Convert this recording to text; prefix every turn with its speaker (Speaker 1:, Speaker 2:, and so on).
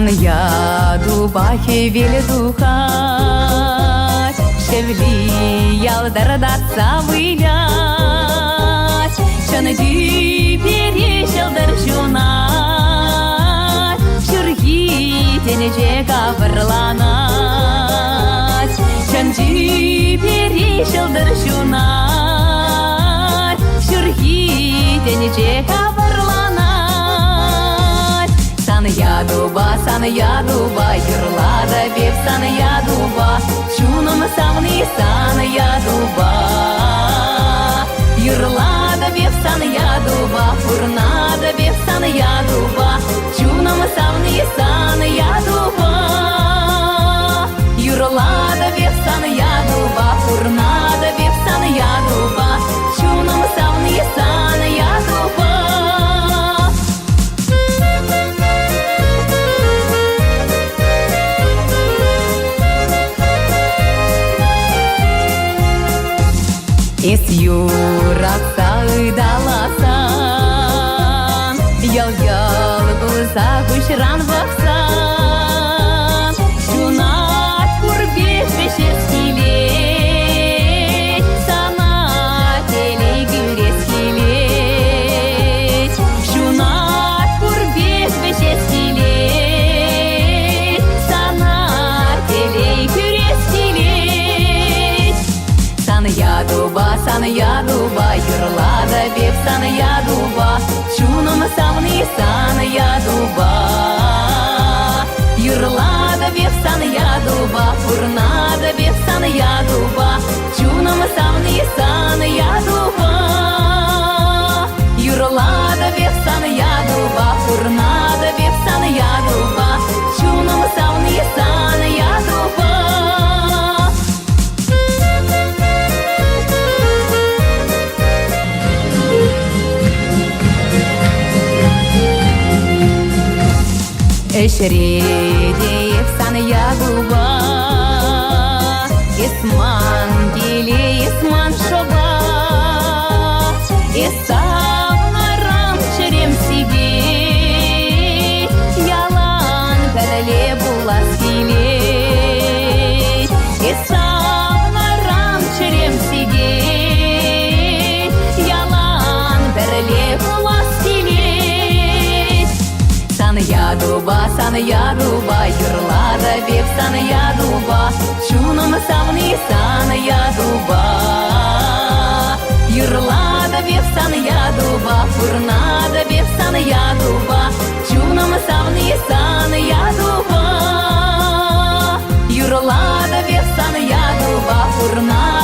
Speaker 1: Сан я дуба хевеле духа, шевли ялдардатса вылять, шанди перешел дарчуна, шурги денеже каврланать, шанди перешел дарчуна, шурги денеже каврланать. Сан я дуба, юрлада бев сан я дуба, шуном савни сан я дуба, юрлада бев сан я дуба, фурнада бев сан я дуба, шуном савни сан я дуба, юрлада бев сан я дуба, фурнада бев сан я дуба, шуном савни сан я дуба. Эс юратса ыдаласан, ял-ял гулса гушран бақсан, шунат курбет бешес келет, сана телей гүрес келет, шунат курбет бешес келет, сана телей гүрес келет. Сан я дуба, юрлада бев сан я дуба, шуном савни сан я дуба, юрлада бев сан я дуба, фурнада бев сан я дуба, шуном савни сан я дуба, юрлада бев сан я дуба, фурнада бев сан я дуба, шуном савни сан я дуба. Эшредеев сан я дуба, Исман келе Исман шоба, Исавнарам шерем сиге, ялан пәле булас келе, Исавнарам шерем сиге, ялан пәле булас келе. Сан я дуба, юрлада бев сан я дуба, шуном савни сан я дуба, юрлада бев сан я дуба, фурнада бев сан я дуба, шуном савни сан я дуба, юрлада бев сан я дуба, фурнада